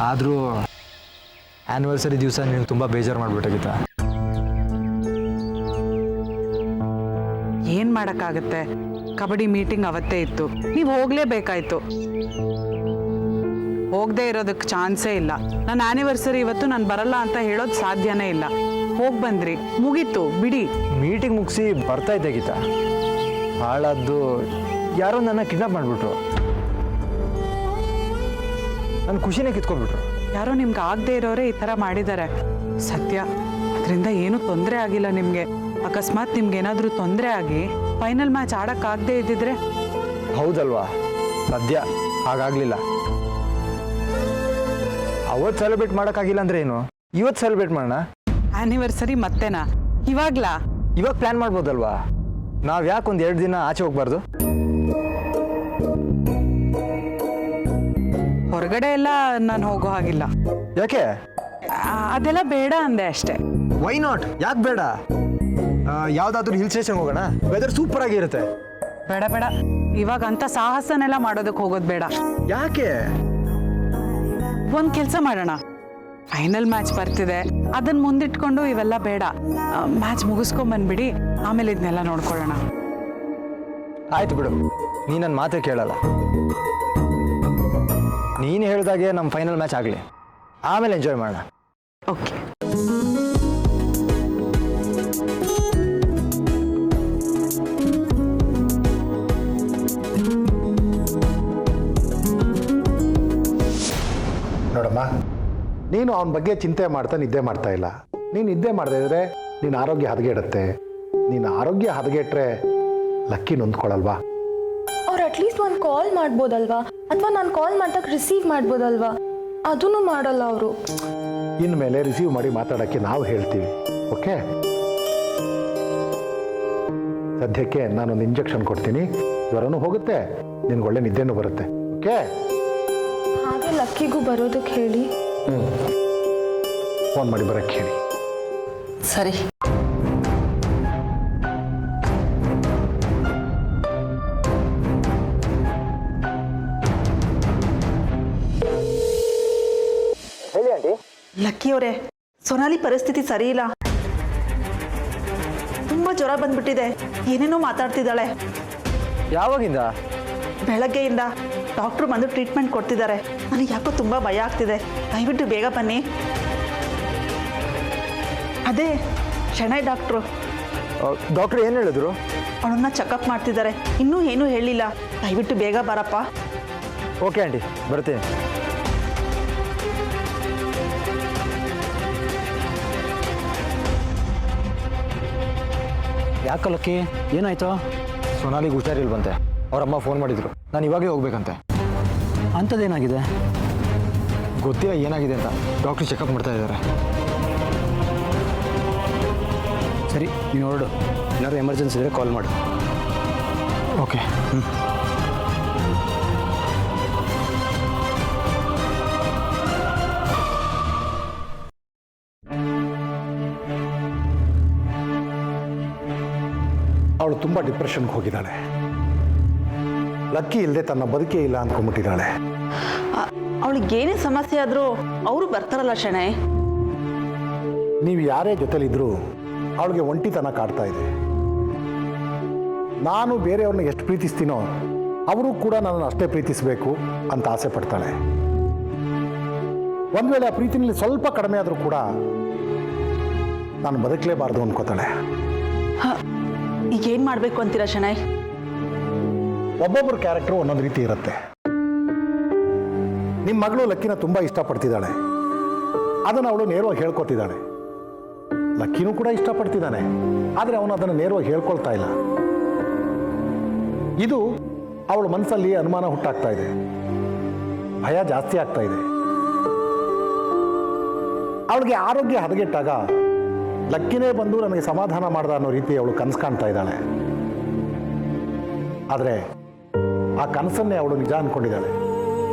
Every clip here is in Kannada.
ಆದರೂ ಆ್ಯನಿವರ್ಸರಿ ದಿವಸ ನೀನು ತುಂಬ ಬೇಜಾರು ಮಾಡಿಬಿಟ್ಟೆ ಗೀತಾ. ಏನು ಮಾಡೋಕ್ಕಾಗತ್ತೆ, ಕಬಡ್ಡಿ ಮೀಟಿಂಗ್ ಅವತ್ತೇ ಇತ್ತು, ನೀವು ಹೋಗಲೇಬೇಕಾಯ್ತು. ಹೋಗದೆ ಇರೋದಕ್ಕೆ ಚಾನ್ಸೇ ಇಲ್ಲ. ನನ್ನ ಆ್ಯನಿವರ್ಸರಿ ಇವತ್ತು ನಾನು ಬರಲ್ಲ ಅಂತ ಹೇಳೋದು ಸಾಧ್ಯನೇ ಇಲ್ಲ. ಹೋಗಿ ಬಂದ್ರಿ, ಮುಗೀತು ಬಿಡಿ. ಮೀಟಿಂಗ್ ಮುಗಿಸಿ ಬರ್ತಾ ಇದ್ದೆ ಗೀತಾ, ಹಾಳಾದ್ದು ಯಾರೋ ನನ್ನ ಕಿಡ್ನಾಪ್ ಮಾಡಿಬಿಟ್ರು. ನನ್ನ ಖುಷಿನೇ ಕಿತ್ಕೊಂಡ್ಬಿಟ್ರು. ಯಾರೋ ನಿಮ್ಗೆ ಆಗದೆ ಇರೋರೇ ಈ ಥರ ಮಾಡಿದ್ದಾರೆ. ಸತ್ಯ, ಅದರಿಂದ ಏನೂ ತೊಂದರೆ ಆಗಿಲ್ಲ ನಿಮಗೆ. ಅಕಸ್ಮಾತ್ ನಿಮ್ಗೇನಾದರೂ ತೊಂದರೆ ಆಗಿ ಫೈನಲ್ ಮ್ಯಾಚ್ ಆಡೋಕ್ಕಾಗದೇ ಇದ್ದಿದ್ರೆ? ಹೌದಲ್ವಾ, ಸದ್ಯ ಹಾಗಾಗಲಿಲ್ಲ. ಅವತ್ತು ಸೆಲೆಬ್ರೇಟ್ ಮಾಡೋಕ್ಕಾಗಿಲ್ಲ ಅಂದರೆ ಏನು, ಇವತ್ತು ಸೆಲೆಬ್ರೇಟ್ ಮಾಡೋಣ. ಆ್ಯನಿವರ್ಸರಿ ಮತ್ತೇನಾ, ಇವಾಗಲಾ? ಇವಾಗ ಪ್ಲ್ಯಾನ್ ಮಾಡ್ಬೋದಲ್ವಾ? ನಾವು ಯಾಕೆ ಒಂದು 2 ದಿನ ಆಚೆ ಹೋಗ್ಬಾರ್ದು? ಹೊರಗಡೆ ಎಲ್ಲ ನಾನು ಹೋಗೋ ಹಾಗಿಲ್ಲ. ಯಾಕೆ? ಅದೆಲ್ಲ ಬೇಡ ಅಂದೆ ಅಷ್ಟೇ. Why not? ಯಾಕೆ ಬೇಡ? ಯಾವುದಾದ್ರೂ ಹಿಲ್ ಸ್ಟೇಷನ್ ಹೋಗೋಣ, ವೆದರ್ ಸೂಪರ್ ಆಗಿರುತ್ತೆ. ಬೇಡ ಬೇಡ, ಇವಾಗ ಅಂತ ಸಾಹಸನೆಲ್ಲ ಮಾಡೋದಕ್ಕೆ ಹೋಗೋದು ಬೇಡ. ಯಾಕೆ? ಒಂದು ಕೆಲಸ ಮಾಡೋಣ, ಫೈನಲ್ ಮ್ಯಾಚ್ ಬರ್ತಿದೆ, ಅದನ್ನು ಮುಂದಿಟ್ಕೊಂಡು ಇವೆಲ್ಲ ಬೇಡ. ಮ್ಯಾಚ್ ಮುಗಿಸ್ಕೊಂಬಂದ್ಬಿಡಿ, ಆಮೇಲೆ ಇದನ್ನೆಲ್ಲ ನೋಡ್ಕೊಳ್ಳೋಣ. ಆಯ್ತು ಬಿಡು, ನೀ ನನ್ನ ಮಾತೇ ಕೇಳಲ್ಲ. ನೀನು ಹೇಳ್ದಾಗೆ ನಮ್ಮ ಫೈನಲ್ ಮ್ಯಾಚ್ ಆಗಲಿ, ಆಮೇಲೆ ಎಂಜಾಯ್ ಮಾಡೋಣ. ಓಕೆ. ನೋಡಮ್ಮ, ನೀನು ಅವನ ಬಗ್ಗೆ ಚಿಂತೆ ಮಾಡ್ತಾ ನಿದ್ದೆ ಮಾಡ್ತಾ ಇಲ್ಲ. ನೀನು ನಿದ್ದೆ ಮಾಡದೇ ಇದ್ರೆ ನಿನ್ನ ಆರೋಗ್ಯ ಹದಗೆಡುತ್ತೆ. ನಿನ್ನ ಆರೋಗ್ಯ ಹದಗೆಟ್ರೆ ಲಕ್ಕಿ ನೊಂದ್ಕೊಳ್ಳಲ್ವಾ? ಅವ್ರು ಅಟ್ಲೀಸ್ಟ್ ಒಂದು ಕಾಲ್ ಮಾಡ್ಬೋದಲ್ವಾ, ಅಥವಾ ನಾನು ಕಾಲ್ ಮಾಡಿದಾಗ ರಿಸೀವ್ ಮಾಡ್ಬೋದಲ್ವಾ? ಅದನ್ನು ಮಾಡಲ್ಲ ಅವರು. ಇನ್ಮೇಲೆ ರಿಸೀವ್ ಮಾಡಿ ಮಾತಾಡೋಕ್ಕೆ ನಾವು ಹೇಳ್ತೀವಿ, ಓಕೆ? ಸದ್ಯಕ್ಕೆ ನಾನೊಂದು ಇಂಜೆಕ್ಷನ್ ಕೊಡ್ತೀನಿ, ಜ್ವರನೂ ಹೋಗುತ್ತೆ, ನಿನ್ಗೆ ಒಳ್ಳೆ ನಿದ್ದೆನೂ ಬರುತ್ತೆ, ಓಕೆ? ಹಾಗೆ ಲಕ್ಕಿಗೂ ಬರೋದಕ್ಕೆ ಹೇಳಿ. ಫೋನ್ ಮಾಡಿ ಬರೋಕ್ಕೆ ಹೇಳಿ. ಸರಿ. ಹೇಳಿ ಆಂಟಿ. ಲಕ್ಕಿಯವರೇ, ಸೊನಾಲಿ ಪರಿಸ್ಥಿತಿ ಸರಿ ಇಲ್ಲ, ತುಂಬಾ ಜ್ವರ ಬಂದ್ಬಿಟ್ಟಿದೆ, ಏನೇನೋ ಮಾತಾಡ್ತಿದ್ದಾಳೆ. ಯಾವಾಗಿಂದ? ಬೆಳಗ್ಗೆಯಿಂದ ಡಾಕ್ಟ್ರು ಬಂದು ಟ್ರೀಟ್ಮೆಂಟ್ ಕೊಡ್ತಿದ್ದಾರೆ. ನನಗೆ ಯಾಕೋ ತುಂಬ ಭಯ ಆಗ್ತಿದೆ, ದಯವಿಟ್ಟು ಬೇಗ ಬನ್ನಿ. ಅದೇ ಶೆಣೈ ಡಾಕ್ಟ್ರು. ಡಾಕ್ಟ್ರು ಏನು ಹೇಳಿದ್ರು? ಅವಳನ್ನ ಚೆಕಪ್ ಮಾಡ್ತಿದ್ದಾರೆ, ಇನ್ನೂ ಏನೂ ಹೇಳಿಲ್ಲ, ದಯವಿಟ್ಟು ಬೇಗ ಬರಪ್ಪ. ಓಕೆ ಆಂಟಿ, ಬರ್ತೀನಿ. ಯಾಕಲ್ಲಕ್ಕಿ, ಏನಾಯ್ತು? ಸೊನಾಲಿಗೆ ಹುಷಾರಿಲ್ವಂತೆ, ಅವರಮ್ಮ ಫೋನ್ ಮಾಡಿದ್ರು, ನಾನು ಇವಾಗಲೇ ಹೋಗ್ಬೇಕಂತೆ. ಅಂಥದ್ದೇನಾಗಿದೆ? ಗೊತ್ತಿಲ್ಲ ಏನಾಗಿದೆ ಅಂತ, ಡಾಕ್ಟ್ರು ಚೆಕಪ್ ಮಾಡ್ತಾ ಇದ್ದಾರೆ. ಸರಿ, ನೀನು ಹೊರಡು, ಏನಾದ್ರು ಎಮರ್ಜೆನ್ಸಿ ಇದ್ದರೆ ಕಾಲ್ ಮಾಡು. ಓಕೆ. ಅವಳು ತುಂಬ ಡಿಪ್ರೆಷನ್ಗೆ ಹೋಗಿದ್ದಾಳೆ. ಲಕ್ಕಿ ಇಲ್ಲದೆ ತನ್ನ ಬದುಕೇ ಇಲ್ಲ ಅಂದ್ಕೊಂಡ್ಬಿಟ್ಟಿದ್ದಾಳೆ. ಅವಳಿಗೆ ಏನೇ ಸಮಸ್ಯೆ ಆದರೂ ಅವರು ಬರ್ತಾರಲ್ಲ ಶೆಣೈ. ನೀವು ಯಾರೇ ಜೊತೆಲಿದ್ರೂ ಅವಳಿಗೆ ಒಂಟಿತನ ಕಾಡ್ತಾ ಇದೆ. ನಾನು ಬೇರೆಯವ್ರನ್ನ ಎಷ್ಟು ಪ್ರೀತಿಸ್ತೀನೋ ಅವರು ಕೂಡ ನನ್ನನ್ನು ಅಷ್ಟೇ ಪ್ರೀತಿಸಬೇಕು ಅಂತ ಆಸೆ ಪಡ್ತಾಳೆ. ಒಂದು ವೇಳೆ ಆ ಪ್ರೀತಿನಲ್ಲಿ ಸ್ವಲ್ಪ ಕಡಿಮೆ ಆದರೂ ಕೂಡ ನಾನು ಬದುಕಲೇಬಾರ್ದು ಅನ್ಕೋತಾಳೆ. ಈಗ ಏನು ಮಾಡಬೇಕು ಅಂತೀರಾ ಶೆಣೈ? ಒಬ್ಬೊಬ್ಬರ ಕ್ಯಾರೆಕ್ಟರ್ ಒಂದೊಂದು ರೀತಿ ಇರುತ್ತೆ. ನಿಮ್ಮ ಮಗಳು ಲಕ್ಕಿನ ತುಂಬ ಇಷ್ಟಪಡ್ತಿದ್ದಾಳೆ, ಅದನ್ನು ಅವಳು ನೇರವಾಗಿ ಹೇಳ್ಕೊತಿದ್ದಾಳೆ. ಲಕ್ಕಿನೂ ಕೂಡ ಇಷ್ಟಪಡ್ತಿದ್ದಾನೆ, ಆದರೆ ಅವನು ಅದನ್ನು ನೇರವಾಗಿ ಹೇಳ್ಕೊಳ್ತಾ ಇಲ್ಲ. ಇದು ಅವಳ ಮನಸ್ಸಲ್ಲಿ ಅನುಮಾನ ಹುಟ್ಟಾಗ್ತಾ ಇದೆ, ಭಯ ಜಾಸ್ತಿ ಆಗ್ತಾ ಇದೆ. ಅವಳಿಗೆ ಆರೋಗ್ಯ ಹದಗೆಟ್ಟಾಗ ಲಕ್ಕಿನೇ ಬಂದು ನನಗೆ ಸಮಾಧಾನ ಮಾಡ್ದ ಅನ್ನೋ ರೀತಿ ಅವಳು ಕನಸು ಕಾಣ್ತಾ ಇದ್ದಾಳೆ. ಆದರೆ ಆ ಕನಸನ್ನೇ ಅವಳು ನಿಜ ಅಂದ್ಕೊಂಡಿದ್ದಾಳೆ.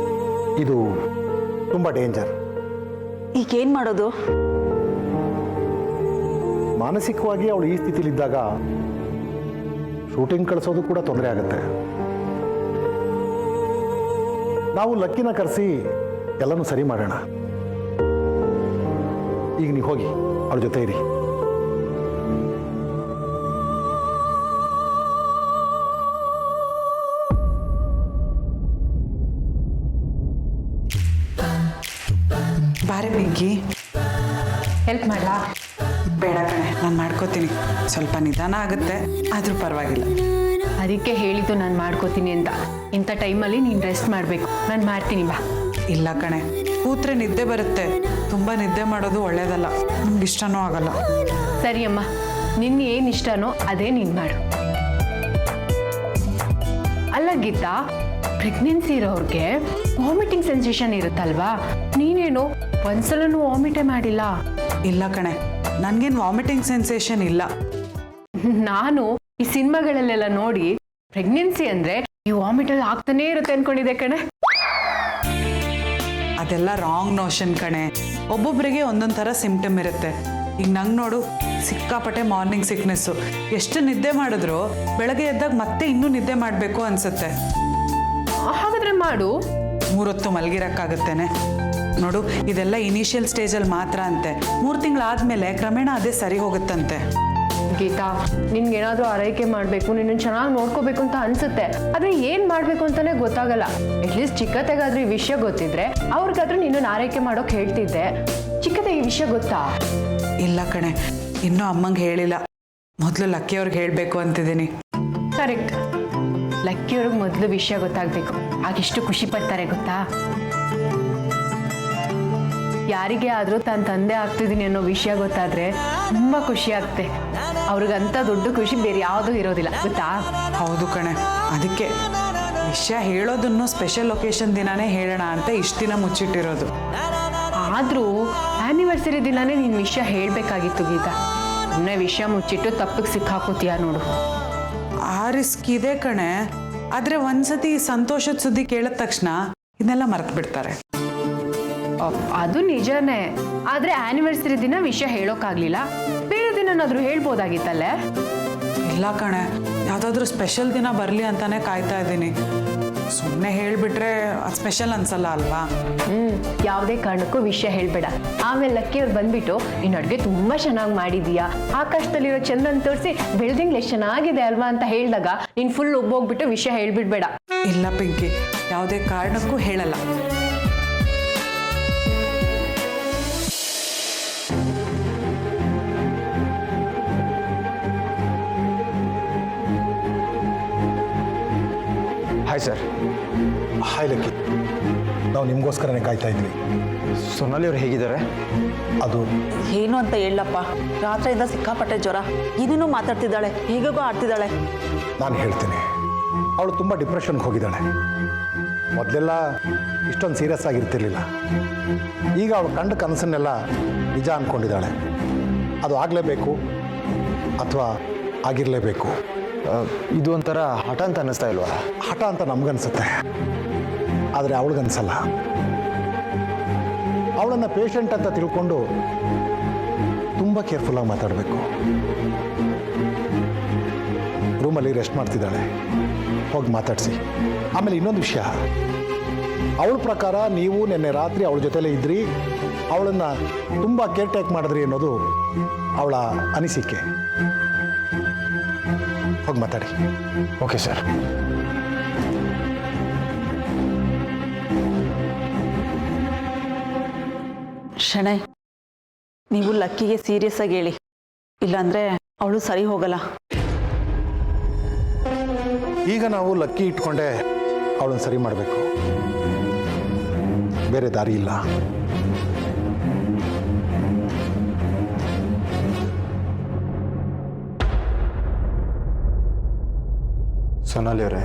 ಇದು ತುಂಬ ಡೇಂಜರ್. ಈಗ ಏನು ಮಾಡೋದು? ಮಾನಸಿಕವಾಗಿ ಅವಳು ಈ ಸ್ಥಿತಿಲಿದ್ದಾಗ ಶೂಟಿಂಗ್ ಕಳಿಸೋದು ಕೂಡ ತೊಂದರೆ ಆಗುತ್ತೆ. ನಾವು ಲಕ್ಕಿನ ಕರೆಸಿ ಎಲ್ಲನೂ ಸರಿ ಮಾಡೋಣ. ಈಗ ನೀವು ಹೋಗಿ ಅವ್ರ ಜೊತೆ ಇರಿ. ಬಾರೆ ಪಿಂಕಿ, ಹೆಲ್ಪ್ ಮಾಡಲಾ? ಬೇಡ ಕಣೆ, ನಾನು ಮಾಡ್ಕೋತೀನಿ. ಸ್ವಲ್ಪ ನಿಧಾನ ಆಗುತ್ತೆ, ಆದರೂ ಪರವಾಗಿಲ್ಲ. ಅದಕ್ಕೆ ಹೇಳಿದ್ದು ನಾನು ಮಾಡ್ಕೋತೀನಿ ಅಂತ. ಇಂಥ ಟೈಮಲ್ಲಿ ನೀನು ರೆಸ್ಟ್ ಮಾಡಬೇಕು. ನಾನು ಮಾಡ್ತೀನಿ ಬಾ. ಇಲ್ಲ ಕಣೆ, ಕೂತ್ರೆ ನಿದ್ದೆ ಬರುತ್ತೆ. ತುಂಬ ನಿದ್ದೆ ಮಾಡೋದು ಒಳ್ಳೇದಲ್ಲ, ನಮ್ಗೆ ಇಷ್ಟನೂ ಆಗಲ್ಲ. ಸರಿ ಅಮ್ಮ, ನಿನ್ನ ಏನು ಇಷ್ಟನೋ ಅದೇ ನೀನು ಮಾಡು. ಅಲ್ಲ ಗೀತಾ, ಪ್ರೆಗ್ನೆನ್ಸಿ ಇರೋರಿಗೆ ವಾಮಿಟಿಂಗ್ ಸೆನ್ಸೇಷನ್ ಇರುತ್ತಲ್ವಾ? ನೀನೇನು ಒಂದ್ಸಲನೂ ವಾಮಿಟೇ ಮಾಡಿಲ್ಲ? ಇಲ್ಲ ಕಣೆ, ನನಗೇನು ವಾಮಿಟಿಂಗ್ ಸೆನ್ಸೇಷನ್ ಇಲ್ಲ. ನಾನು ಈ ಸಿನಿಮಾಗಳಲ್ಲೆಲ್ಲ ನೋಡಿ ಪ್ರೆಗ್ನೆನ್ಸಿ ಅಂದ್ರೆ ಈ ವಾಮಿಟಲ್ಲಿ ಆಗ್ತಾನೇ ಇರುತ್ತೆ ಅನ್ಕೊಂಡಿದ್ದೆ ಕಣೆ. ಅದೆಲ್ಲ ರಾಂಗ್ ನೋಷನ್ ಕಣೆ. ಒಬ್ಬೊಬ್ಬರಿಗೆ ಒಂದೊಂದು ಥರ ಸಿಂಪ್ಟಮ್ ಇರುತ್ತೆ. ಈಗ ನಂಗೆ ನೋಡು, ಸಿಕ್ಕಾಪಟ್ಟೆ ಮಾರ್ನಿಂಗ್ ಸಿಕ್ನೆಸ್ಸು. ಎಷ್ಟು ನಿದ್ದೆ ಮಾಡಿದ್ರು ಬೆಳಗ್ಗೆ ಎದ್ದಾಗ ಮತ್ತೆ ಇನ್ನೂ ನಿದ್ದೆ ಮಾಡಬೇಕು ಅನ್ಸುತ್ತೆ. ಹಾಗಾದ್ರೆ ಮಾಡು. 3 ಹೊತ್ತು ಮಲಗಿರಕ್ಕಾಗತ್ತೇನೆ? ನೋಡು, ಇದೆಲ್ಲ ಇನಿಷಿಯಲ್ ಸ್ಟೇಜಲ್ಲಿ ಮಾತ್ರ ಅಂತೆ. 3 ತಿಂಗಳಾದ್ಮೇಲೆ ಕ್ರಮೇಣ ಅದೇ ಸರಿ ಹೋಗುತ್ತಂತೆ. ಗೀತಾ, ನಿನ್ಗೇನಾದ್ರೂ ಆರೈಕೆ ಮಾಡಬೇಕು, ನಿನ್ನ ಚೆನ್ನಾಗಿ ನೋಡ್ಕೋಬೇಕು ಅಂತ ಅನ್ಸುತ್ತೆ. ಆದ್ರೆ ಏನ್ ಮಾಡ್ಬೇಕು ಅಂತಾನೆ ಗೊತ್ತಾಗಲ್ಲ. ಅಟ್ಲೀಸ್ಟ್ ಚಿಕ್ಕತೆಗಾದ್ರೂ ಈ ವಿಷಯ ಗೊತ್ತಿದ್ರೆ ಅವ್ರಿಗಾದ್ರೂ ನಿನ್ನನ್ನು ಆರೈಕೆ ಮಾಡೋಕೆ ಹೇಳ್ತಿದ್ದೆ. ಚಿಕ್ಕತೆ ಈ ವಿಷಯ ಗೊತ್ತಾ? ಇಲ್ಲ ಕಣೆ, ಇನ್ನೂ ಅಮ್ಮಂಗೆ ಹೇಳಿಲ್ಲ. ಮೊದಲು ಲಕ್ಕಿಯವ್ರಿಗೆ ಹೇಳಬೇಕು ಅಂತಿದ್ದೀನಿ. ಕರೆಕ್ಟ್, ಲಕ್ಕಿಯವ್ರಿಗೆ ಮೊದಲು ವಿಷಯ ಗೊತ್ತಾಗಬೇಕು. ಆಗಿಷ್ಟು ಖುಷಿ ಪಡ್ತಾರೆ ಗೊತ್ತಾ? ಯಾರಿಗೆ ಆದರೂ ತನ್ನ ತಂದೆ ಆಗ್ತಿದ್ದೀನಿ ಅನ್ನೋ ವಿಷಯ ಗೊತ್ತಾದರೆ ತುಂಬ ಖುಷಿ ಆಗುತ್ತೆ. ಅವ್ರಿಗಂತ ದೊಡ್ಡ ಖುಷಿ ಬೇರೆ ಯಾವುದೂ ಇರೋದಿಲ್ಲ ಗೊತ್ತಾ? ಹೌದು ಕಣೆ, ಅದಕ್ಕೆ ವಿಷಯ ಹೇಳೋದನ್ನು ಸ್ಪೆಷಲ್ ಒಕೇಶನ್ ದಿನಾನೇ ಹೇಳೋಣ ಅಂತ ಇಷ್ಟು ದಿನ ಮುಚ್ಚಿಟ್ಟಿರೋದು. ಆದರೂ ಆ್ಯನಿವರ್ಸರಿ ದಿನಾನೇ ನೀನು ವಿಷಯ ಹೇಳಬೇಕಾಗಿತ್ತು ಗೀತಾ. ಸುಮ್ಮನೆ ವಿಷಯ ಮುಚ್ಚಿಟ್ಟು ತಪ್ಪಿಗೆ ಸಿಕ್ಕಾಕೋತೀಯ ನೋಡು. ಆ ರಿಸ್ಕ್ ಇದೆ ಕಣೆ. ಆದರೆ ಒಂದ್ಸತಿ ಸಂತೋಷದ ಸುದ್ದಿ ಕೇಳಿದ ತಕ್ಷಣ ಇದನ್ನೆಲ್ಲ ಮರೆತು ಬಿಡ್ತಾರೆ. ಅದು ನಿಜನೇ. ಆದರೆ ಆ್ಯನಿವರ್ಸರಿ ದಿನ ವಿಷಯ ಹೇಳೋಕ್ಕಾಗಲಿಲ್ಲ. ಬೇರೆ ದಿನನಾದರೂ ಹೇಳ್ಬೋದಾಗಿತ್ತಲ್ಲೇ? ಇಲ್ಲ ಕಣೆ, ಯಾವುದಾದ್ರೂ ಸ್ಪೆಷಲ್ ದಿನ ಬರಲಿ ಅಂತಾನೆ ಕಾಯ್ತಾ ಇದ್ದೀನಿ. ಸುಮ್ಮನೆ ಹೇಳಿಬಿಟ್ರೆ ಅದು ಸ್ಪೆಷಲ್ ಅನ್ಸಲ್ಲ ಅಲ್ವಾ? ಯಾವುದೇ ಕಾರಣಕ್ಕೂ ವಿಷಯ ಹೇಳಬೇಡ. ಆಮೇಲೆ ಲಕ್ಕಿಯವ್ರು ಬಂದ್ಬಿಟ್ಟು ನಿನ್ನ ಅಡುಗೆ ತುಂಬ ಚೆನ್ನಾಗಿ ಮಾಡಿದೀಯಾ, ಆಕಾಶದಲ್ಲಿರೋ ಚಂದ್ರನ್ ತೋರಿಸಿ ಬೆಳ್ದಿಂಗ್ಳು ಎಷ್ಟು ಚೆನ್ನಾಗಿದೆ ಅಲ್ವಾ ಅಂತ ಹೇಳಿದಾಗ ನೀನು ಫುಲ್ ಒಬ್ಬೋಗ್ಬಿಟ್ಟು ವಿಷಯ ಹೇಳ್ಬಿಡ್ಬೇಡ. ಇಲ್ಲ ಪಿಂಕಿ, ಯಾವುದೇ ಕಾರಣಕ್ಕೂ ಹೇಳಲ್ಲ. Hi sir. ಹಾಯ್ ಲಕ್ಕಿ, ನಾವು ನಿಮಗೋಸ್ಕರನೇ ಕಾಯ್ತಾ ಇದ್ವಿ. ಸೊನಾಲಿ ಅವ್ರು ಹೇಗಿದ್ದಾರೆ? ಅದು ಏನು ಅಂತ ಹೇಳಪ್ಪ, ರಾತ್ರಿಯಿಂದ ಸಿಕ್ಕಾಪಟ್ಟೆ ಜ್ವರ, ಏನೇನೋ ಮಾತಾಡ್ತಿದ್ದಾಳೆ, ಹೇಗೋ ಆಡ್ತಿದ್ದಾಳೆ. ನಾನು ಹೇಳ್ತೀನಿ, ಅವಳು ತುಂಬ ಡಿಪ್ರೆಷನ್ಗೆ ಹೋಗಿದ್ದಾಳೆ. ಮೊದಲೆಲ್ಲ ಇಷ್ಟೊಂದು ಸೀರಿಯಸ್ ಆಗಿರ್ತಿರ್ಲಿಲ್ಲ. ಈಗ ಅವಳು ಕಂಡ ಕನಸನ್ನೆಲ್ಲ ನಿಜ ಅಂದ್ಕೊಂಡಿದ್ದಾಳೆ. ಅದು ಆಗಲೇಬೇಕು ಅಥವಾ ಆಗಿರಲೇಬೇಕು. ಇದು ಒಂಥರ ಹಠ ಅಂತ ಅನ್ನಿಸ್ತಾ ಇಲ್ವಾ? ಹಠ ಅಂತ ನಮಗನ್ಸುತ್ತೆ, ಆದರೆ ಅವಳಿಗನ್ಸಲ್ಲ. ಅವಳನ್ನು ಪೇಷಂಟ್ ಅಂತ ತಿಳ್ಕೊಂಡು ತುಂಬ ಕೇರ್ಫುಲ್ಲಾಗಿ ಮಾತಾಡಬೇಕು. ರೂಮಲ್ಲಿ ರೆಸ್ಟ್ ಮಾಡ್ತಿದ್ದಾಳೆ, ಹೋಗಿ ಮಾತಾಡಿಸಿ. ಆಮೇಲೆ ಇನ್ನೊಂದು ವಿಷಯ, ಅವಳ ಪ್ರಕಾರ ನೀವು ನಿನ್ನೆ ರಾತ್ರಿ ಅವಳ ಜೊತೆಲೇ ಇದ್ರಿ, ಅವಳನ್ನು ತುಂಬ ಕೇರ್ ಟೇಕ್ ಮಾಡಿದ್ರಿ ಅನ್ನೋದು ಅವಳ ಅನಿಸಿಕೆ. ಹೋಗಿ ಮಾತಾಡಿ. Okay sir. ಶಣೈ, ನೀವು ಲಕ್ಕಿಗೆ ಸೀರಿಯಸ್ ಆಗಿ ಹೇಳಿ, ಇಲ್ಲಾಂದ್ರೆ ಅವಳು ಸರಿ ಹೋಗಲ್ಲ. ಈಗ ನಾವು ಲಕ್ಕಿ ಇಟ್ಕೊಂಡೆ ಅವಳನ್ನು ಸರಿ ಮಾಡಬೇಕು, ಬೇರೆ ದಾರಿ ಇಲ್ಲ. ಸೊನಾಲಿ ಅವರೇ,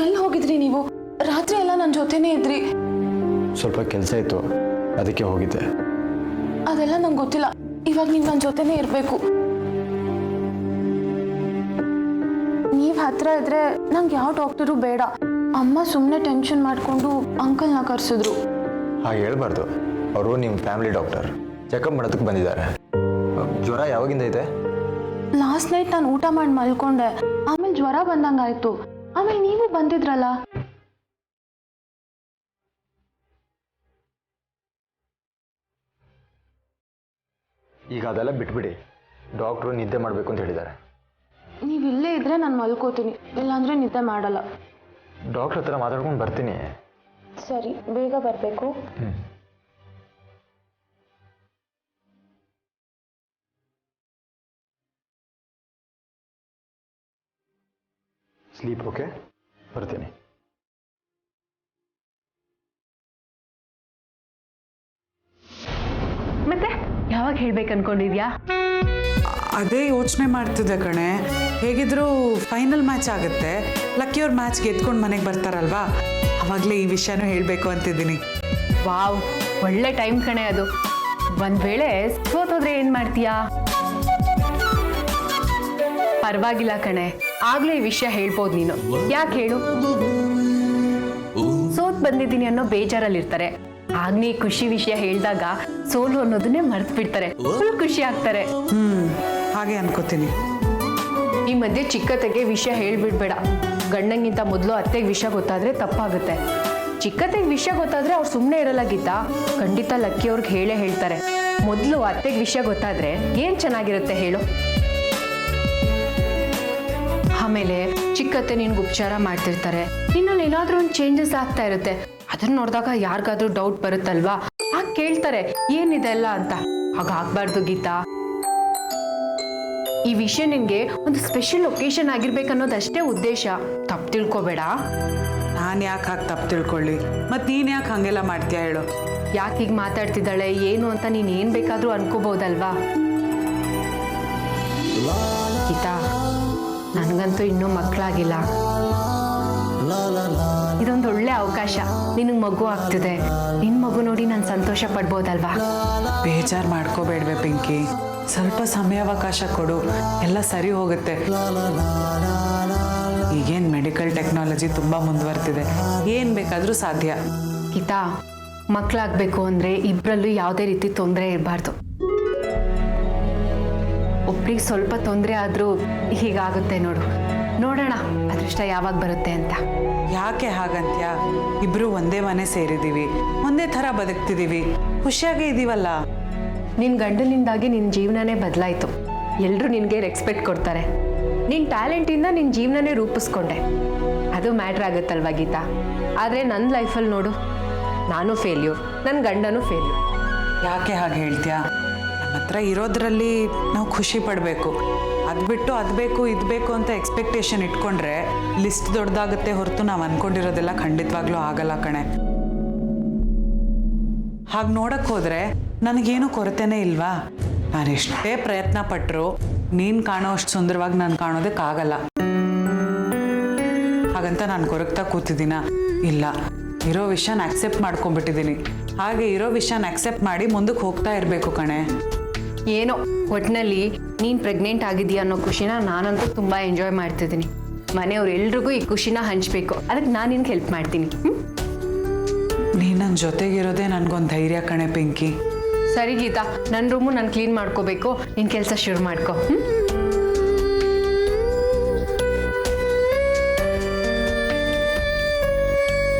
ಎಲ್ಲಿ ಹೋಗಿದ್ರಿ ನೀವು? ರಾತ್ರಿ ಎಲ್ಲ ನನ್ನ ಜೊತೆನೇ ಇದ್ರಿ. ಸ್ವಲ್ಪ ಕೆಲಸ ಇತ್ತು, ಅದಕ್ಕೆ ಹೋಗಿದ್ದೆ. ಅದೆಲ್ಲ ನಂಗೆ ಗೊತ್ತಿಲ್ಲ. ಇವಾಗ ನೀವು ನನ್ನ ಜೊತೆನೇ ಇರಬೇಕು. ನೀವು ಹತ್ರ ಇದ್ರೆ ನಂಗೆ ಯಾವ ಡಾಕ್ಟರು ಬೇಡ. ಅಮ್ಮ ಸುಮ್ಮನೆ ಟೆನ್ಷನ್ ಮಾಡಿಕೊಂಡು ಅಂಕಲ್ನ ಕರೆಸಿದ್ರು. ಹಾಗೆ ಹೇಳ್ಬಾರ್ದು. ಅವರು ನಿಮ್ಮ ಫ್ಯಾಮಿಲಿ ಡಾಕ್ಟರ್, ಚೆಕಪ್ ಮಾಡೋದಕ್ಕೆ ಬಂದಿದ್ದಾರೆ. ಜ್ವರ ಯಾವಾಗಿಂದ ಇದೆ? ಲಾಸ್ಟ್ ನೈಟ್ ನಾನು ಊಟ ಮಾಡಿ ಮಲ್ಕೊಂಡೆ, ಆಮೇಲೆ ಜ್ವರ ಬಂದಂಗಾಯ್ತು. ಆಮೇಲೆ ನೀವು ಬಂದಿದ್ರಲ್ಲ. ಈಗ ಅದೆಲ್ಲ ಬಿಟ್ಬಿಡಿ. ಡಾಕ್ಟ್ರು ನಿದ್ದೆ ಮಾಡಬೇಕು ಅಂತ ಹೇಳಿದ್ದಾರೆ. ನೀವು ಇಲ್ಲೇ ಇದ್ರೆ ನಾನು ಮಲ್ಕೋತೀನಿ, ಇಲ್ಲಾಂದ್ರೆ ನಿದ್ದೆ ಮಾಡಲ್ಲ. ಡಾಕ್ಟ್ರ್ ಹತ್ರ ಮಾತಾಡ್ಕೊಂಡು ಬರ್ತೀನಿ. ಸರಿ, ಬೇಗ ಬರಬೇಕು. ಸ್ಲೀಪ್ ಓಕೆ, ಬರ್ತೀನಿ. ಮತ್ತೆ ಯಾವಾಗ ಹೇಳ್ಬೇಕು ಅನ್ಕೊಂಡಿದ್ಯಾ? ಅದೇ ಯೋಚನೆ ಮಾಡ್ತಿದ್ದೆ ಕಣೆ. ಹೇಗಿದ್ರು ಫೈನಲ್ ಮ್ಯಾಚ್ ಆಗುತ್ತೆ, ಲಕ್ಕಿಯವ್ರ ಮ್ಯಾಚ್ ಗೆದ್ಕೊಂಡು ಮನೆಗೆ ಬರ್ತಾರಲ್ವಾ, ಅವಾಗಲೇ ಈ ವಿಷಯನೂ ಹೇಳಬೇಕು ಅಂತಿದ್ದೀನಿ. ವಾವ್, ಒಳ್ಳೆ ಟೈಮ್ ಕಣೆ ಅದು. ಒಂದ್ ವೇಳೆ ಸೋತೋದ್ರೆ ಏನ್ ಮಾಡ್ತೀಯಾ? ಪರವಾಗಿಲ್ಲ ಕಣೆ, ಆಗ್ಲೇ ಈ ವಿಷಯ ಹೇಳ್ಬೋದು ನೀನು. ಯಾಕೆ ಹೇಳು? ಸೋತ್ ಬಂದಿದ್ದೀನಿ ಅನ್ನೋ ಬೇಜಾರಲ್ಲಿರ್ತಾರೆ. ಆಗ ನೀ ಖುಷಿ ವಿಷಯ ಹೇಳಿದಾಗ ಸೋಲು ಅನ್ನೋದನ್ನೇ ಮರ್ತು ಬಿಡ್ತಾರೆ, ಫುಲ್ ಖುಷಿ ಆಗ್ತಾರೆ. ಹಾಗೆ ಅನ್ಕೋತೀನಿ. ಈ ಮಧ್ಯೆ ಚಿಕ್ಕತೆಗೆ ವಿಷಯ ಹೇಳ್ಬಿಡ್ಬೇಡ. ಗಂಡಂಗಿಂತ ಮೊದಲು ಅತ್ತೆಗೆ ವಿಷಯ ಗೊತ್ತಾದ್ರೆ ತಪ್ಪಾಗುತ್ತೆ. ಚಿಕ್ಕತೆಗೆ ವಿಷಯ ಗೊತ್ತಾದ್ರೆ ಅವ್ರು ಸುಮ್ಮನೆ ಇರಲ್ಲ ಗೀತಾ, ಖಂಡಿತ ಲಕ್ಕಿ ಅವ್ರಿಗೆ ಹೇಳೇ ಹೇಳ್ತಾರೆ. ಮೊದಲು ಅತ್ತೆಗೆ ವಿಷಯ ಗೊತ್ತಾದ್ರೆ ಏನ್ ಚೆನ್ನಾಗಿರುತ್ತೆ ಹೇಳು. ಆಮೇಲೆ ಚಿಕ್ಕತ್ತೆ ನಿನ್ಗೆ ಉಪಚಾರ ಮಾಡ್ತಿರ್ತಾರೆ, ನಿನ್ನಲ್ಲಿ ಏನಾದ್ರೂ ಒಂದು ಚೇಂಜಸ್ ಆಗ್ತಾ ಇರುತ್ತೆ. ಅದನ್ನ ನೋಡಿದಾಗ ಯಾರಿಗಾದ್ರೂ ಡೌಟ್ ಬರುತ್ತಲ್ವಾ, ಆಗ ಕೇಳ್ತಾರೆ ಏನಿದೆ ಎಲ್ಲ ಅಂತ. ಹಾಗಾಗ್ಬಾರ್ದು ಗೀತಾ. ಈ ವಿಷಯ ನಿನ್ಗೆ ಒಂದು ಸ್ಪೆಷಲ್ ಒಕೇಶನ್ ಆಗಿರ್ಬೇಕನ್ನೋದಷ್ಟೇ ಉದ್ದೇಶ, ತಪ್ಪು ತಿಳ್ಕೊಬೇಡ. ನಾನು ಯಾಕೆ ಹಾಗೆ ತಪ್ಪು ತಿಳ್ಕೊಳ್ಳಿ? ಮತ್ತು ನೀನು ಯಾಕೆ ಹಾಗೆಲ್ಲ ಮಾಡ್ತೀಯಾ ಹೇಳು? ಯಾಕೆ ಹೀಗೆ ಮಾತಾಡ್ತಿದ್ದಾಳೆ ಏನು ಅಂತ ನೀನು ಏನು ಬೇಕಾದರೂ ಅನ್ಕೋಬಹುದಲ್ವಾ ಗೀತಾ? ನನಗಂತೂ ಇನ್ನೂ ಮಕ್ಕಳಾಗಿಲ್ಲ. ಇದೊಂದು ಒಳ್ಳೆ ಅವಕಾಶ. ನಿನಗೆ ಮಗು ಆಗ್ತಿದೆ, ನಿನ್ನ ಮಗು ನೋಡಿ ನಾನು ಸಂತೋಷ ಪಡ್ಬೋದಲ್ವಾ? ಬೇಜಾರು ಮಾಡ್ಕೋಬೇಡ್ವೆ ಪಿಂಕಿ, ಸ್ವಲ್ಪ ಸಮಯಾವಕಾಶ ಕೊಡು, ಎಲ್ಲ ಸರಿ ಹೋಗುತ್ತೆ. ಈಗೇನು ಮೆಡಿಕಲ್ ಟೆಕ್ನಾಲಜಿ ತುಂಬ ಮುಂದುವರ್ತಿದೆ, ಏನು ಬೇಕಾದರೂ ಸಾಧ್ಯ. ಗೀತಾ, ಮಕ್ಕಳಾಗಬೇಕು ಅಂದರೆ ಇಬ್ಬರಲ್ಲೂ ಯಾವುದೇ ರೀತಿ ತೊಂದರೆ ಇರಬಾರ್ದು. ಒಬ್ರಿಗೆ ಸ್ವಲ್ಪ ತೊಂದರೆ ಆದರೂ ಹೀಗಾಗುತ್ತೆ ನೋಡು. ನೋಡೋಣ ಅದೃಷ್ಟ ಯಾವಾಗ ಬರುತ್ತೆ ಅಂತ. ಯಾಕೆ ಹಾಗಂತ್ಯ? ಇಬ್ರು ಒಂದೇ ಮನೆ ಸೇರಿದ್ದೀವಿ, ಒಂದೇ ಥರ ಬದುಕ್ತಿದ್ದೀವಿ, ಖುಷಿಯಾಗೇ ಇದ್ದೀವಲ್ಲ. ನಿನ್ನ ಗಂಡನಿಂದಾಗಿ ನಿನ್ನ ಜೀವನನೇ ಬದಲಾಯಿತು. ಎಲ್ಲರೂ ನಿನಗೆ ರೆಸ್ಪೆಕ್ಟ್ ಕೊಡ್ತಾರೆ. ನಿನ್ನ ಟ್ಯಾಲೆಂಟಿಂದ ನಿನ್ನ ಜೀವನನೇ ರೂಪಿಸ್ಕೊಂಡೆ, ಅದು ಮ್ಯಾಟ್ರ್ ಆಗುತ್ತಲ್ವಾ ಗೀತಾ? ಆದರೆ ನನ್ನ ಲೈಫಲ್ಲಿ ನೋಡು, ನಾನು ಫೇಲ್ಯೂರ್, ನನ್ನ ಗಂಡನೂ ಫೇಲ್ಯೂರ್. ಯಾಕೆ ಹಾಗೆ ಹೇಳ್ತೀಯಾ? ನಮ್ಮ ಹತ್ರ ಇರೋದ್ರಲ್ಲಿ ನಾವು ಖುಷಿ ಪಡಬೇಕು. ಅದು ಬಿಟ್ಟು ಅದು ಬೇಕು ಇದು ಬೇಕು ಅಂತ ಎಕ್ಸ್ಪೆಕ್ಟೇಷನ್ ಇಟ್ಕೊಂಡ್ರೆ ಲಿಸ್ಟ್ ದೊಡ್ಡದಾಗುತ್ತೆ ಹೊರತು ನಾವು ಅಂದ್ಕೊಂಡಿರೋದೆಲ್ಲ ಖಂಡಿತವಾಗ್ಲೂ ಆಗಲ್ಲ ಕಣೆ. ಹಾಗೆ ನೋಡಕ್ಕೆ ಹೋದರೆ ನನಗೇನು ಕೊರತೆನೇ ಇಲ್ವಾ? ನಾನು ಎಷ್ಟೇ ಪ್ರಯತ್ನ ಪಟ್ಟರು ನೀನು ಕಾಣೋ ಅಷ್ಟು ಸುಂದರವಾಗಿ ನಾನು ಕಾಣೋದಕ್ಕಾಗಲ್ಲ. ಹಾಗಂತ ನಾನು ಕೊರಗ್ತಾ ಕೂತಿದ್ದೀನ? ಇಲ್ಲ, ಇರೋ ವಿಷಯನ ಅಕ್ಸೆಪ್ಟ್ ಮಾಡ್ಕೊಂಡ್ಬಿಟ್ಟಿದ್ದೀನಿ. ಹಾಗೆ ಇರೋ ವಿಷಯನ ಅಕ್ಸೆಪ್ಟ್ ಮಾಡಿ ಮುಂದಕ್ಕೆ ಹೋಗ್ತಾ ಇರಬೇಕು ಕಣೆ. ಏನೋ ಒಟ್ಟಿನಲ್ಲಿ ನೀನು ಪ್ರೆಗ್ನೆಂಟ್ ಆಗಿದೆಯಾ ಅನ್ನೋ ಖುಷಿನ ನಾನಂತೂ ತುಂಬ ಎಂಜಾಯ್ ಮಾಡ್ತಿದ್ದೀನಿ. ಮನೆಯವ್ರು ಎಲ್ರಿಗೂ ಈ ಖುಷಿನ ಹಂಚಬೇಕು, ಅದಕ್ಕೆ ನಾನು ನಿನ್ಗೆ ಹೆಲ್ಪ್ ಮಾಡ್ತೀನಿ. ನೀ ನನ್ನ ಜೊತೆಗಿರೋದೇ ನನಗೊಂದು ಧೈರ್ಯ ಕಣೆ ಪಿಂಕಿ. ಸರಿ ಗೀತಾ, ನನ್ನ ರೂಮು ನಾನು ಕ್ಲೀನ್ ಮಾಡ್ಕೋಬೇಕು, ನಿನ್ನ ಕೆಲಸ ಶುರು ಮಾಡ್ಕೊ.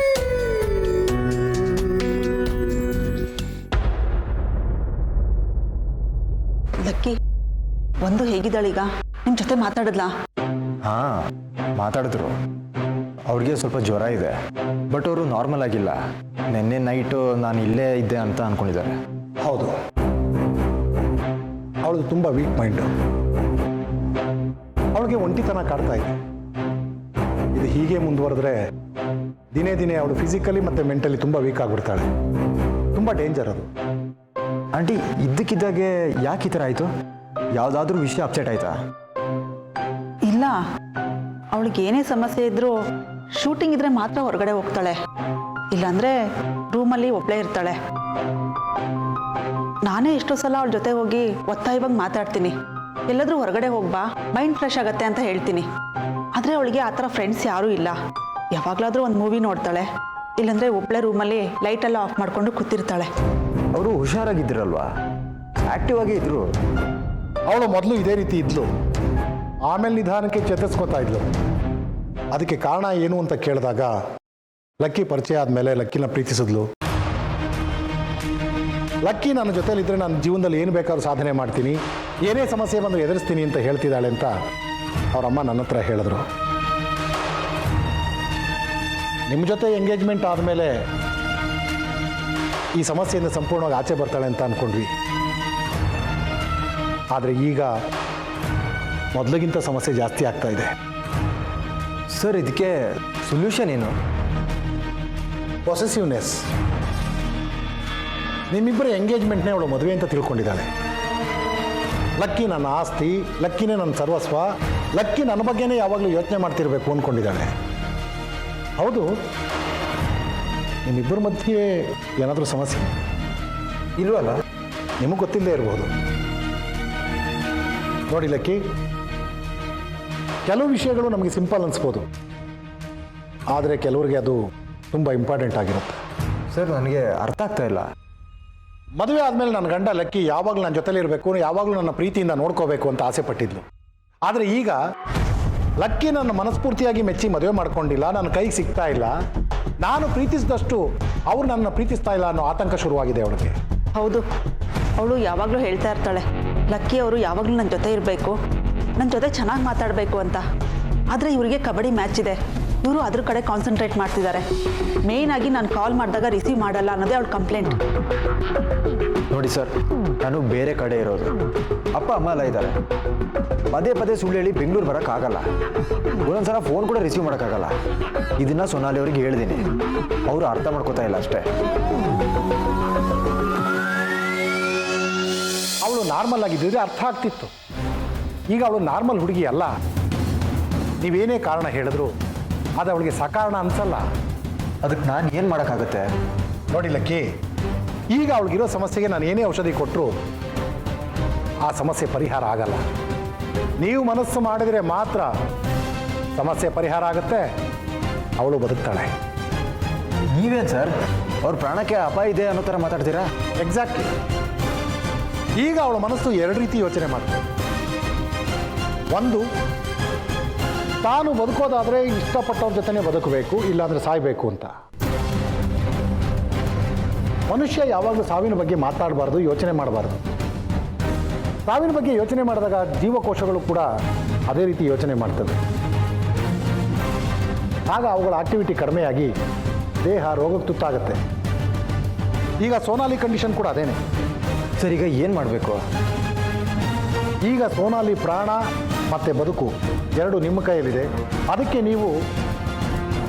ಲಕ್ಕಿ, ಒಂದು ಹೇಗಿದ್ದಾಳೀಗ? ನಿಮ್ಮ ಜೊತೆ ಮಾತಾಡಿದ್ಲಾ? ಹಾಂ, ಮಾತಾಡಿದ್ರು. ಅವ್ರಿಗೆ ಸ್ವಲ್ಪ ಜ್ವರ ಇದೆ, ಬಟ್ ಅವರು ನಾರ್ಮಲ್ ಆಗಿಲ್ಲ. ನಿನ್ನೆ ನೈಟು ನಾನು ಇಲ್ಲೇ ಇದ್ದೆ ಅಂತ ಅಂದ್ಕೊಂಡಿದ್ದಾರೆ. ಹೌದು, ಅವಳದು ತುಂಬ ವೀಕ್ ಮೈಂಡು. ಅವಳಿಗೆ ಒಂಟಿತನ ಕಾಡ್ತಾ ಇದೆ. ಇದು ಹೀಗೆ ಮುಂದುವರೆದ್ರೆ ದಿನೇ ದಿನೇ ಅವಳು ಫಿಸಿಕಲಿ ಮತ್ತು ಮೆಂಟಲಿ ತುಂಬ ವೀಕ್ ಆಗಿಬಿಡ್ತಾಳೆ. ತುಂಬ ಡೇಂಜರ್ ಅದು. ಆಂಟಿ, ಇದ್ದಕ್ಕಿದ್ದಾಗೆ ಯಾಕೆ ಈ ಥರ ಆಯಿತು? ಯಾವುದಾದ್ರೂ ವಿಷಯ ಅಪ್ಸೆಟ್ ಆಯಿತಾ? ಇಲ್ಲ, ಅವಳಿಗೆ ಏನೇ ಸಮಸ್ಯೆ ಇದ್ದರೂ ಶೂಟಿಂಗ್ ಇದ್ರೆ ಮಾತ್ರ ಹೊರಗಡೆ ಹೋಗ್ತಾಳೆ, ಇಲ್ಲಾಂದರೆ ರೂಮಲ್ಲಿ ಒಬ್ಬಳೇ ಇರ್ತಾಳೆ. ನಾನೇ ಎಷ್ಟೋ ಸಲ ಅವಳ ಜೊತೆ ಹೋಗಿ ಒತ್ತಾಯವಾಗಿ ಮಾತಾಡ್ತೀನಿ, ಎಲ್ಲಾದರೂ ಹೊರಗಡೆ ಹೋಗ್ಬಾ, ಮೈಂಡ್ ಫ್ರೆಶ್ ಆಗತ್ತೆ ಅಂತ ಹೇಳ್ತೀನಿ. ಆದರೆ ಅವಳಿಗೆ ಆ ಥರ ಫ್ರೆಂಡ್ಸ್ ಯಾರೂ ಇಲ್ಲ. ಯಾವಾಗಲಾದರೂ ಒಂದು ಮೂವಿ ನೋಡ್ತಾಳೆ, ಇಲ್ಲಾಂದರೆ ಒಬ್ಬಳೇ ರೂಮಲ್ಲಿ ಲೈಟೆಲ್ಲ ಆಫ್ ಮಾಡಿಕೊಂಡು ಕೂತಿರ್ತಾಳೆ. ಅವರು ಹುಷಾರಾಗಿದ್ದರಲ್ವಾ, ಆ್ಯಕ್ಟಿವ್ ಆಗೇ ಇದ್ರು. ಅವಳು ಮೊದಲು ಇದೇ ರೀತಿ ಇದ್ಲು, ಆಮೇಲೆ ನಿಧಾನಕ್ಕೆ ಚೇತರಿಸ್ಕೊತಾ ಇದ್ಲು. ಅದಕ್ಕೆ ಕಾರಣ ಏನು ಅಂತ ಕೇಳಿದಾಗ ಲಕ್ಕಿ ಪರಿಚಯ ಆದಮೇಲೆ ಲಕ್ಕಿನ ಪ್ರೀತಿಸಿದ್ಲು. ಲಕ್ಕಿ ನನ್ನ ಜೊತೆಲಿದ್ದರೆ ನನ್ನ ಜೀವನದಲ್ಲಿ ಏನು ಬೇಕಾದ್ರೂ ಸಾಧನೆ ಮಾಡ್ತೀನಿ, ಏನೇ ಸಮಸ್ಯೆ ಬಂದು ಎದುರಿಸ್ತೀನಿ ಅಂತ ಹೇಳ್ತಿದ್ದಾಳೆ ಅಂತ ಅವರಮ್ಮ ನನ್ನ ಹತ್ರ ಹೇಳಿದ್ರು. ನಿಮ್ಮ ಜೊತೆ ಎಂಗೇಜ್ಮೆಂಟ್ ಆದಮೇಲೆ ಈ ಸಮಸ್ಯೆಯಿಂದ ಸಂಪೂರ್ಣವಾಗಿ ಆಚೆ ಬರ್ತಾಳೆ ಅಂತ ಅಂದ್ಕೊಂಡ್ವಿ. ಆದರೆ ಈಗ ಮೊದಲಿಗಿಂತ ಸಮಸ್ಯೆ ಜಾಸ್ತಿ ಆಗ್ತಾ ಇದೆ. ಸರ್, ಇದಕ್ಕೆ ಸೊಲ್ಯೂಷನ್ ಏನು? ಪೊಸೆಸಿವ್ನೆಸ್. ನಿಮ್ಮಿಬ್ಬರ ಎಂಗೇಜ್ಮೆಂಟ್ನೇ ಅವಳು ಮದುವೆ ಅಂತ ತಿಳ್ಕೊಂಡಿದ್ದಾಳೆ. ಲಕ್ಕಿ ನನ್ನ ಆಸ್ತಿ, ಲಕ್ಕಿನೇ ನನ್ನ ಸರ್ವಸ್ವ, ಲಕ್ಕಿ ನನ್ನ ಬಗ್ಗೆನೇ ಯಾವಾಗಲೂ ಯೋಚನೆ ಮಾಡ್ತಿರ್ಬೇಕು ಅಂದ್ಕೊಂಡಿದ್ದಾಳೆ. ಹೌದು, ನಿಮ್ಮಿಬ್ಬರ ಮಧ್ಯೆ ಏನಾದರೂ ಸಮಸ್ಯೆ ಇಲ್ವಲ್ಲ? ನಿಮಗೆ ಗೊತ್ತಿಲ್ಲದೆ ಇರ್ಬೋದು. ನೋಡಿ ಲಕ್ಕಿ, ಕೆಲವು ವಿಷಯಗಳು ನಮಗೆ ಸಿಂಪಲ್ ಅನಿಸ್ಬೋದು, ಆದರೆ ಕೆಲವರಿಗೆ ಅದು ತುಂಬ ಇಂಪಾರ್ಟೆಂಟ್ ಆಗಿರುತ್ತೆ. ಸರ್, ನನಗೆ ಅರ್ಥ ಆಗ್ತಾ ಇಲ್ಲ. ಮದುವೆ ಆದಮೇಲೆ ನನ್ನ ಗಂಡ ಲಕ್ಕಿ ಯಾವಾಗಲೂ ನನ್ನ ಜೊತೆಲಿ ಇರಬೇಕು, ಯಾವಾಗಲೂ ನನ್ನ ಪ್ರೀತಿಯಿಂದ ನೋಡ್ಕೋಬೇಕು ಅಂತ ಆಸೆ ಪಟ್ಟಿದ್ಲು. ಆದರೆ ಈಗ ಲಕ್ಕಿ ನನ್ನ ಮನಸ್ಫೂರ್ತಿಯಾಗಿ ಮೆಚ್ಚಿ ಮದುವೆ ಮಾಡ್ಕೊಂಡಿಲ್ಲ, ನನ್ನ ಕೈಗೆ ಸಿಗ್ತಾ ಇಲ್ಲ, ನಾನು ಪ್ರೀತಿಸಿದಷ್ಟು ಅವ್ರು ನನ್ನ ಪ್ರೀತಿಸ್ತಾ ಇಲ್ಲ ಅನ್ನೋ ಆತಂಕ ಶುರುವಾಗಿದೆ ಅವಳಿಗೆ. ಹೌದು, ಅವಳು ಯಾವಾಗಲೂ ಹೇಳ್ತಾ ಇರ್ತಾಳೆ ಲಕ್ಕಿ ಅವರು ಯಾವಾಗಲೂ ನನ್ನ ಜೊತೆ ಇರಬೇಕು, ನನ್ನ ಜೊತೆ ಚೆನ್ನಾಗಿ ಮಾತಾಡಬೇಕು ಅಂತ. ಆದರೆ ಇವರಿಗೆ ಕಬಡ್ಡಿ ಮ್ಯಾಚ್ ಇದೆ, ಇವರು ಅದ್ರ ಕಡೆ ಕಾನ್ಸಂಟ್ರೇಟ್ ಮಾಡ್ತಿದ್ದಾರೆ. ಮೇಯ್ನಾಗಿ ನಾನು ಕಾಲ್ ಮಾಡಿದಾಗ ರಿಸೀವ್ ಮಾಡಲ್ಲ ಅನ್ನೋದೇ ಅವಳ ಕಂಪ್ಲೇಂಟ್. ನೋಡಿ ಸರ್, ನಾನು ಬೇರೆ ಕಡೆ ಇರೋದು, ಅಪ್ಪ ಅಮ್ಮ ಎಲ್ಲ ಇದ್ದಾರೆ. ಪದೇ ಪದೇ ಸುಳ್ಳು ಹೇಳಿ ಬೆಂಗಳೂರು ಬರೋಕ್ಕಾಗಲ್ಲ, ಒಂದೊಂದ್ಸಲ ಫೋನ್ ಕೂಡ ರಿಸೀವ್ ಮಾಡೋಕ್ಕಾಗಲ್ಲ. ಇದನ್ನು ಸೊನಾಲಿ ಅವ್ರಿಗೆ ಹೇಳಿದ್ದೀನಿ, ಅವರು ಅರ್ಥ ಮಾಡ್ಕೋತಾ ಇಲ್ಲ ಅಷ್ಟೇ. ಅವಳು ನಾರ್ಮಲ್ ಆಗಿದ್ದರೆ ಅರ್ಥ ಆಗ್ತಿತ್ತು. ಈಗ ಅವಳು ನಾರ್ಮಲ್ ಹುಡುಗಿ ಅಲ್ಲ. ನೀವೇನೇ ಕಾರಣ ಹೇಳಿದ್ರು ಅದು ಅವಳಿಗೆ ಸಕಾರಣ ಅನ್ಸಲ್ಲ. ಅದಕ್ಕೆ ನಾನು ಏನು ಮಾಡೋಕ್ಕಾಗುತ್ತೆ? ನೋಡಿ ಲಕ್ಕಿ, ಈಗ ಅವಳಿಗಿರೋ ಸಮಸ್ಯೆಗೆ ನಾನು ಏನೇ ಔಷಧಿ ಕೊಟ್ಟರು ಆ ಸಮಸ್ಯೆ ಪರಿಹಾರ ಆಗಲ್ಲ. ನೀವು ಮನಸ್ಸು ಮಾಡಿದರೆ ಮಾತ್ರ ಸಮಸ್ಯೆ ಪರಿಹಾರ ಆಗುತ್ತೆ, ಅವಳು ಬದುಕ್ತಾಳೆ. ನೀವೇನು ಸರ್, ಅವ್ರ ಪ್ರಾಣಕ್ಕೆ ಅಪಾಯ ಇದೆ ಅನ್ನೋ ಥರ ಮಾತಾಡ್ತೀರಾ? ಎಕ್ಸಾಕ್ಟ್ಲಿ. ಈಗ ಅವಳ ಮನಸ್ಸು ಎರಡು ರೀತಿ ಯೋಚನೆ ಮಾಡ್ತಾರೆ. ಒಂದು, ತಾನು ಬದುಕೋದಾದರೆ ಇಷ್ಟಪಟ್ಟವ್ರ ಜೊತೆನೇ ಬದುಕಬೇಕು, ಇಲ್ಲಾಂದರೆ ಸಾಯಬೇಕು ಅಂತ. ಮನುಷ್ಯ ಯಾವಾಗಲೂ ಸಾವಿನ ಬಗ್ಗೆ ಮಾತಾಡಬಾರ್ದು, ಯೋಚನೆ ಮಾಡಬಾರ್ದು. ಸಾವಿನ ಬಗ್ಗೆ ಯೋಚನೆ ಮಾಡಿದಾಗ ಜೀವಕೋಶಗಳು ಕೂಡ ಅದೇ ರೀತಿ ಯೋಚನೆ ಮಾಡ್ತವೆ. ಆಗ ಅವುಗಳ ಆಕ್ಟಿವಿಟಿ ಕಡಿಮೆಯಾಗಿ ದೇಹ ರೋಗಕ್ಕೆ ತುತ್ತಾಗುತ್ತೆ. ಈಗ ಸೋನಾಲಿ ಕಂಡೀಷನ್ ಕೂಡ ಅದೇನೆ. ಸರ್, ಈಗ ಏನು ಮಾಡಬೇಕು? ಈಗ ಸೋನಾಲಿ ಪ್ರಾಣ ಮತ್ತು ಬದುಕು ಎರಡು ನಿಮ್ಮ ಕೈಯಲ್ಲಿದೆ. ಅದಕ್ಕೆ ನೀವು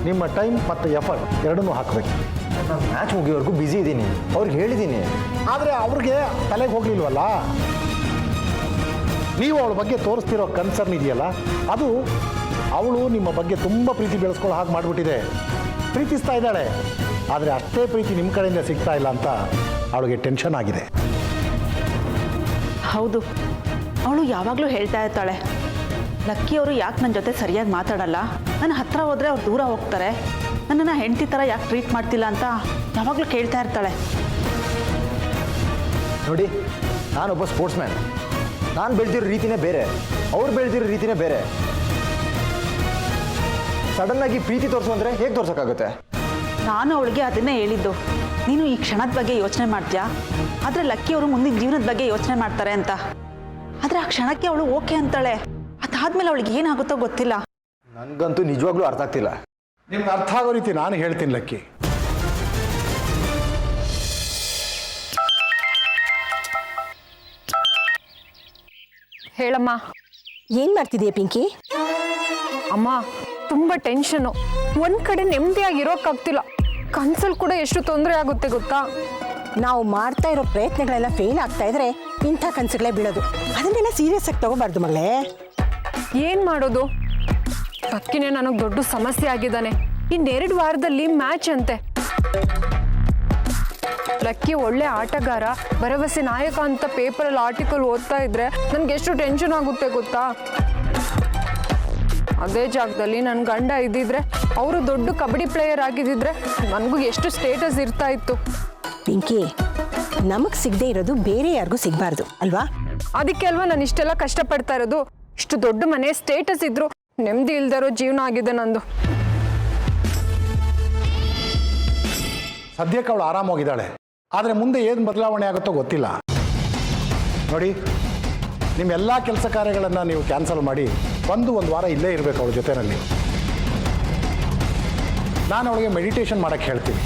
ನಿಮ್ಮ ಟೈಮ್ ಮತ್ತು ಎಫರ್ಟ್ ಎರಡನ್ನೂ ಹಾಕಬೇಕು. ನಾನು ಮ್ಯಾಚ್ ಮುಗಿಯೋವರೆಗೂ ಬ್ಯುಸಿ ಇದ್ದೀನಿ, ಅವ್ರಿಗೆ ಹೇಳಿದ್ದೀನಿ. ಆದರೆ ಅವ್ರಿಗೆ ತಲೆಗೆ ಹೋಗಲಿಲ್ವಲ್ಲ. ನೀವು ಅವಳ ಬಗ್ಗೆ ತೋರಿಸ್ತಿರೋ ಕನ್ಸರ್ನ್ ಇದೆಯಲ್ಲ, ಅದು ಅವಳು ನಿಮ್ಮ ಬಗ್ಗೆ ತುಂಬ ಪ್ರೀತಿ ಬೆಳೆಸ್ಕೊಳ್ಳೋ ಹಾಗೆ ಮಾಡಿಬಿಟ್ಟಿದೆ. ಪ್ರೀತಿಸ್ತಾ ಇದ್ದಾಳೆ, ಆದರೆ ಅಷ್ಟೇ ಪ್ರೀತಿ ನಿಮ್ಮ ಕಡೆಯಿಂದ ಸಿಗ್ತಾ ಇಲ್ಲ ಅಂತ ಅವಳಿಗೆ ಟೆನ್ಷನ್ ಆಗಿದೆ. ಹೌದು, ಅವಳು ಯಾವಾಗಲೂ ಹೇಳ್ತಾ ಇರ್ತಾಳೆ ಲಕ್ಕಿ ಅವರು ಯಾಕೆ ನನ್ನ ಜೊತೆ ಸರಿಯಾಗಿ ಮಾತಾಡಲ್ಲ, ನನ್ನ ಹತ್ರ ಹೋದರೆ ಅವ್ರು ದೂರ ಹೋಗ್ತಾರೆ, ನನ್ನನ್ನು ಹೆಂಡತಿ ಥರ ಯಾಕೆ ಟ್ರೀಟ್ ಮಾಡ್ತಿಲ್ಲ ಅಂತ ಯಾವಾಗಲೂ ಕೇಳ್ತಾ ಇರ್ತಾಳೆ. ನೋಡಿ, ನಾನೊಬ್ಬ ಸ್ಪೋರ್ಟ್ಸ್ ಮ್ಯಾನ್. ನಾನು ಬೆಳೆದಿರೋ ರೀತಿನೇ ಬೇರೆ, ಅವ್ರು ಬೆಳೆದಿರೋ ರೀತಿನೇ ಬೇರೆ. ಸಡನ್ನಾಗಿ ಪ್ರೀತಿ ತೋರಿಸು ಅಂದರೆ ಹೇಗೆ ತೋರ್ಸೋಕ್ಕಾಗುತ್ತೆ? ನಾನು ಅವಳಿಗೆ ಅದನ್ನೇ ಹೇಳಿದ್ದು, ನೀನು ಈ ಕ್ಷಣದ ಬಗ್ಗೆ ಯೋಚನೆ ಮಾಡ್ತೀಯಾ, ಆದರೆ ಲಕ್ಕಿ ಅವರು ಮುಂದಿನ ಜೀವನದ ಬಗ್ಗೆ ಯೋಚನೆ ಮಾಡ್ತಾರೆ ಅಂತ. ಆದರೆ ಆ ಕ್ಷಣಕ್ಕೆ ಅವಳು ಓಕೆ ಅಂತಾಳೆ, ಅದಾದ್ಮೇಲೆ ಅವಳಿಗೆ ಏನಾಗುತ್ತೋ ಗೊತ್ತಿಲ್ಲ. ನನಗಂತೂ ನಿಜವಾಗ್ಲೂ ಅರ್ಥ ಆಗ್ತಿಲ್ಲ. ನಿಮ್ಗೆ ಅರ್ಥ ಆಗೋ ರೀತಿ ನಾನು ಹೇಳ್ತೀನಿ ಲಕ್ಕಿ. ಹೇಳಮ್ಮ. ಏನ್ ಮಾಡ್ತಿದೀಯ ಪಿಂಕಿ? ಅಮ್ಮ, ತುಂಬ ಟೆನ್ಷನು. ಒಂದು ಕಡೆ ನೆಮ್ಮದಿಯಾಗಿರೋಕ್ಕಾಗ್ತಿಲ್ಲ. ಕನ್ಸಲ್ಲಿ ಕೂಡ ಎಷ್ಟು ತೊಂದರೆ ಆಗುತ್ತೆ ಗೊತ್ತಾ? ನಾವು ಮಾಡ್ತಾ ಇರೋ ಪ್ರಯತ್ನಗಳೆಲ್ಲ ಫೇಲ್ ಆಗ್ತಾ ಇದ್ರೆ ಇಂಥ ಕನಸುಗಳೇ ಬೀಳೋದು. ಅದನ್ನೆಲ್ಲ ಸೀರಿಯಸ್ ಆಗಿ ತಗೋಬಾರ್ದು ಮಗಳೇ. ಏನು ಮಾಡೋದು? ಲಕ್ಕಿನೇ ನನಗೆ ದೊಡ್ಡ ಸಮಸ್ಯೆ ಆಗಿದ್ದಾನೆ. ಇನ್ನೆರಡು ವಾರದಲ್ಲಿ ಮ್ಯಾಚ್ ಅಂತೆ. ಲಕ್ಕಿ ಒಳ್ಳೆ ಆಟಗಾರ, ಭರವಸೆ ನಾಯಕ ಅಂತ ಪೇಪರಲ್ಲಿ ಆರ್ಟಿಕಲ್ ಓದ್ತಾ ಇದ್ರೆ ನನಗೆ ಎಷ್ಟು ಟೆನ್ಷನ್ ಆಗುತ್ತೆ ಗೊತ್ತಾ? ಅದೇ ಜಾಗದಲ್ಲಿ ನನ್ನ ಗಂಡ ಇದ್ದಿದ್ರೆ, ಅವರು ದೊಡ್ಡ ಕಬಡ್ಡಿ ಪ್ಲೇಯರ್ ಆಗಿದ್ದಿದ್ರೆ ನನಗೂ ಎಷ್ಟು ಸ್ಟೇಟಸ್ ಇರ್ತಾ ಇತ್ತು. ಪಿಂಕಿ, ನಮಗ್ ಸಿಗದೆ ಇರೋದು ಬೇರೆ ಯಾರಿಗೂ ಸಿಗಬಾರ್ದು ಅಲ್ವಾ? ಅದಕ್ಕೆ ಅಲ್ವಾ ನಾನು ಇಷ್ಟೆಲ್ಲ ಕಷ್ಟಪಡ್ತಾ ಇರೋದು. ಇಷ್ಟು ದೊಡ್ಡ ಮನೆ, ಸ್ಟೇಟಸ್ ಇದ್ರು ನೆಮ್ಮದಿ ಇಲ್ದಿರೋ ಜೀವನ ಆಗಿದೆ ನಂದು. ಸದ್ಯಕ್ಕೆ ಅವಳು ಆರಾಮಾಗಿದ್ದಾಳೆ, ಆದರೆ ಮುಂದೆ ಏನು ಬದಲಾವಣೆ ಆಗುತ್ತೋ ಗೊತ್ತಿಲ್ಲ. ನೋಡಿ, ನಿಮ್ಮ ಎಲ್ಲ ಕೆಲಸ ಕಾರ್ಯಗಳನ್ನು ನೀವು ಕ್ಯಾನ್ಸಲ್ ಮಾಡಿ ಒಂದು ವಾರ ಇಲ್ಲೇ ಇರಬೇಕು ಅವಳ ಜೊತೆಯಲ್ಲಿ. ನಾನು ಅವಳಿಗೆ ಮೆಡಿಟೇಷನ್ ಮಾಡೋಕ್ಕೆ ಹೇಳ್ತೀನಿ.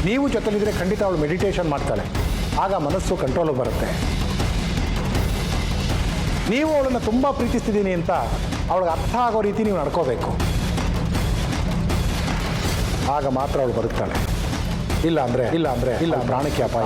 ನೀವು ಜೊತೆಲಿದ್ರೆ ಖಂಡಿತ ಅವಳು ಮೆಡಿಟೇಷನ್ ಮಾಡ್ತಾಳೆ, ಆಗ ಮನಸ್ಸು ಕಂಟ್ರೋಲಿಗೆ ಬರುತ್ತೆ. ನೀವು ಅವಳನ್ನು ತುಂಬ ಪ್ರೀತಿಸ್ತಿದ್ದೀನಿ ಅಂತ ಅವಳಿಗೆ ಅರ್ಥ ಆಗೋ ರೀತಿ ನೀವು ನಡ್ಕೋಬೇಕು, ಆಗ ಮಾತ್ರ ಅವಳು ಬರುತ್ತಾಳೆ. ಇಲ್ಲ ಅಂದರೆ ಪ್ರಾಣಕ್ಕೆ ಅಪಾಯ.